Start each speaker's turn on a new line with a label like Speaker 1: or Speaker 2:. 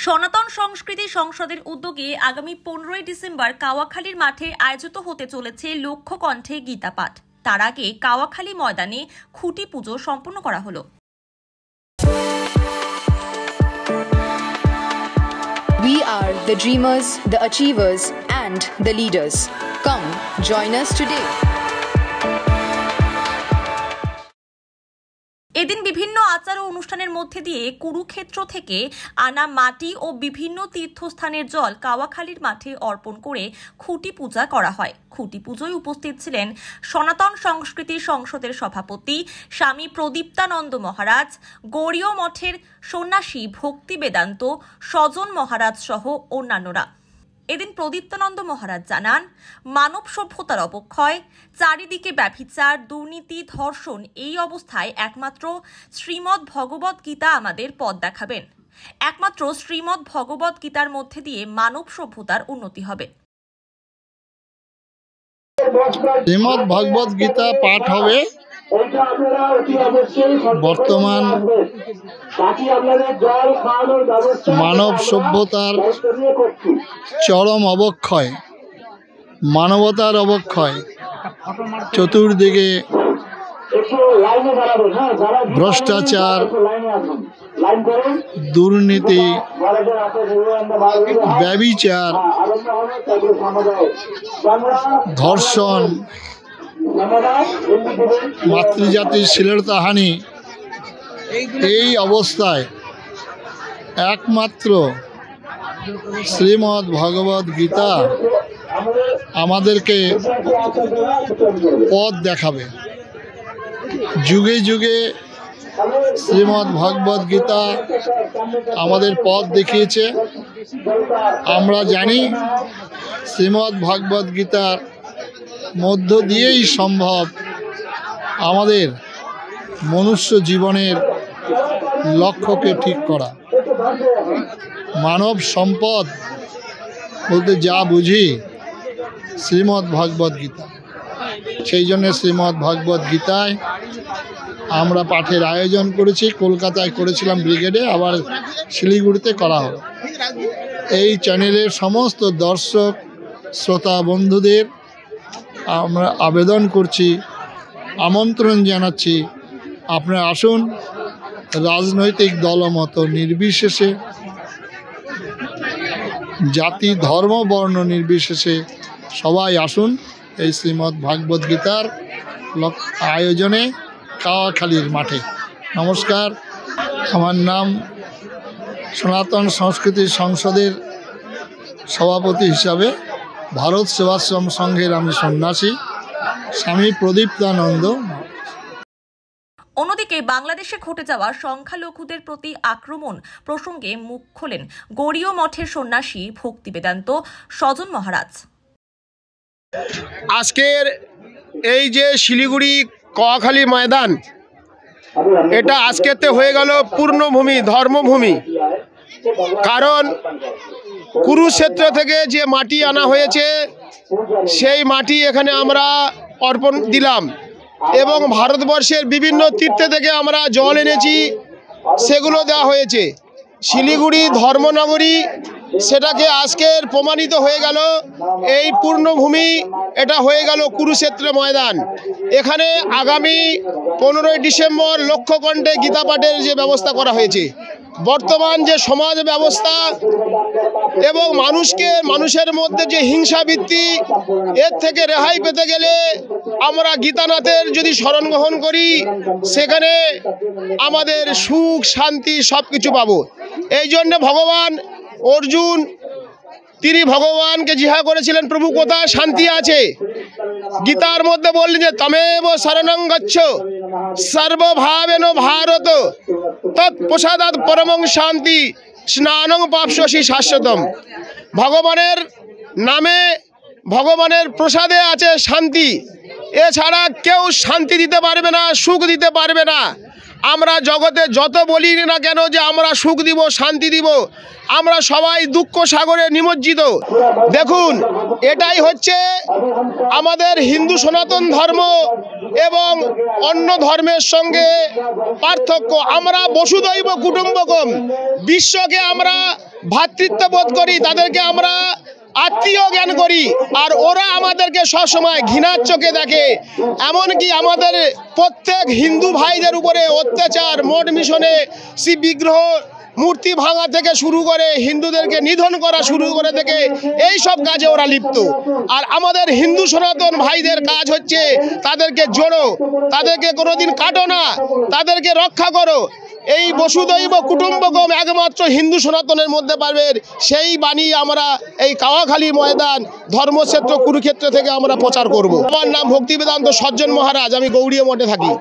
Speaker 1: সনাতন সংস্কৃতি সংসদের উদ্যোগে আগামী 15ই ডিসেম্বর কাওয়াখালীর মাঠে আয়োজিত হতে চলেছে লক্ষ্য কণ্ঠে গীতা পাঠ। তার আগে কাওয়াখালী ময়দানে খুঁটি পুজো সম্পন্ন করা হলো।
Speaker 2: We are the dreamers, the achievers, and the leaders. Come, join us today.
Speaker 1: এদিন বিভিন্ন আচার ও অনুষ্ঠানের মধ্যে দিয়ে কুরুক্ষেত্র থেকে আনা মাটি ও বিভিন্ন তীর্থস্থানের জল কাওয়াখালীর মাঠে অর্পণ করে খুঁটি পূজা করা হয়। খুঁটি পুজোয় উপস্থিত ছিলেন সনাতন সংস্কৃতি সংসদের সভাপতি স্বামী প্রদীপ্তানন্দ মহারাজ, গৌড়ীয় মঠের সন্ন্যাসী ভক্তি বেদান্ত স্বজন মহারাজ সহ অন্যান্যরা। এদিন প্রদীপ্তানন্দ মহারাজ জানান, মানব সভ্যতার অবক্ষয়, চারিদিকে ব্যভিচার, দুর্নীতি, ধর্ষণ, এই অবস্থায় একমাত্র শ্রীমদ্ ভগবত গীতা আমাদের পথ দেখাবেন। একমাত্র শ্রীমদ্ ভগবত গীতার মধ্যে দিয়ে মানব সভ্যতার উন্নতি হবে।
Speaker 3: শ্রীমদ্ ভগবত গীতা পাঠ হবে। বর্তমান মানব সভ্যতার চরম অবক্ষয়, মানবতার অবক্ষয়, চতুর্দিকে ভ্রষ্টাচার, দুর্নীতি, ব্যভিচার, ধর্ষণ, মাতৃজাতির শ্লীলতাহানি, এই অবস্থায় একমাত্র শ্রীমদ্ ভগবত গীতা আমাদেরকে পথ দেখাবে। যুগে যুগে শ্রীমদ্ ভগবত গীতা আমাদের পথ দেখিয়েছে। আমরা জানি শ্রীমদ্ ভগবত গীতার মধ্য দিয়েই সম্ভব আমাদের মনুষ্য জীবনের লক্ষ্যকে ঠিক করা। মানব সম্পদ বলতে যা বুঝি শ্রীমদ্ ভগবত গীতা, সেই জন্য শ্রীমদ্ ভগবত গীতায় আমরা পাঠের আয়োজন করেছি। কলকাতায় করেছিলাম ব্রিগেডে, আবার শিলিগুড়িতে করা হলো। এই চ্যানেলের সমস্ত দর্শক শ্রোতা বন্ধুদের আমরা আবেদন করছি, আমন্ত্রণ জানাচ্ছি, আপনারা আসুন। রাজনৈতিক দলমত নির্বিশেষে, জাতি ধর্ম বর্ণ নির্বিশেষে সবাই আসুন এই শ্রীমদ্ ভাগবত গীতার আয়োজনে কাওয়াখালীর মাঠে। নমস্কার, আমার নাম সনাতন সংস্কৃতি সংসদের সভাপতি হিসাবে ভারত সেবাশ্রম সংঘের আমি সন্ন্যাসী স্বামী প্রদীপ্তানন্দ।
Speaker 1: অন্যদিকে বাংলাদেশে ঘটে যাওয়া সংখ্যালঘুদের প্রতি আক্রমণ প্রসঙ্গে মুখ খোলেন গৌড়ীয় মঠের সন্ন্যাসী ভক্তি বেদান্ত স্বজন মহারাজ।
Speaker 4: আজকের এই যে শিলিগুড়ি কাওয়াখালী ময়দান, এটা আজকেতে হয়ে গেল পূর্ণভূমি, ধর্মভূমি। কারণ কুরুক্ষেত্র থেকে যে মাটি আনা হয়েছে সেই মাটি এখানে আমরা অর্পণ দিলাম, এবং ভারতবর্ষের বিভিন্ন তীর্থ থেকে আমরা জল এনেছি, সেগুলো দেওয়া হয়েছে। শিলিগুড়ি ধর্মনগরী, সেটাকে আজকের প্রমাণিত হয়ে গেল এই পূর্ণভূমি, এটা হয়ে গেল কুরুক্ষেত্র ময়দান। এখানে আগামী 15ই ডিসেম্বর লক্ষ্য কণ্ঠে গীতা পাঠের যে ব্যবস্থা করা হয়েছে, বর্তমান যে সমাজ ব্যবস্থা এবং মানুষের মধ্যে যে হিংসাবৃত্তি, এর থেকে রেহাই পেতে গেলে আমরা গীতানাথের যদি শরণ গ্রহণ করি, সেখানে আমাদের সুখ শান্তি সব কিছু পাবো। এই জন্য ভগবান অর্জুন তিনি ভগবানকে জিজ্ঞাসা করেছিলেন, প্রভু কোথায় শান্তি আছে? গীতার মধ্যে বললেন যে তমেব শরণং গচ্ছ সর্বভাবেন ভারত তৎপ্রসাদাৎ পরমং শান্তি স্নানং পাপসি শাশ্বতম। ভগবানের নামে, ভগবানের প্রসাদে আছে শান্তি। এছাড়া কেউ শান্তি দিতে পারবে না, সুখ দিতে পারবে না। আমরা জগতে যত বলি না কেন যে আমরা সুখ দিব, শান্তি দিব, আমরা সবাই দুঃখ সাগরে নিমজ্জিত। দেখুন, এটাই হচ্ছে আমাদের হিন্দু সনাতন ধর্ম এবং অন্য ধর্মের সঙ্গে পার্থক্য। আমরা বসুধৈব কুটুম্বকম, বিশ্বকে আমরা ভ্রাতৃত্ববোধ করি, তাদেরকে আমরা আত্মীয় জ্ঞান করি, আর ওরা আমাদেরকে সবসময় ঘৃণার চোখে দেখে। এমনকি আমাদের প্রত্যেক হিন্দু ভাইদের উপরে অত্যাচার, মঠ মিশনে শিব বিগ্রহ মূর্তি ভাঙা থেকে শুরু করে হিন্দুদেরকে নিধন করা শুরু করে থেকে এই সব কাজে ওরা লিপ্ত। আর আমাদের হিন্দু সনাতন ভাইদের কাজ হচ্ছে তাদেরকে জোড়ো, তাদেরকে কোনোদিন কাটো না, তাদেরকে রক্ষা করো। এই বসুধৈব কুটুম্বকম একমাত্র হিন্দু সনাতনের মধ্যে পারবে, সেই বাণী আমরা এই কাওয়াখালী ময়দান ধর্মক্ষেত্র কুরুক্ষেত্র থেকে আমরা প্রচার করব। আমার নাম ভক্তিবেদান্ত সজ্জন মহারাজ, আমি গৌড়ীয় মঠে থাকি।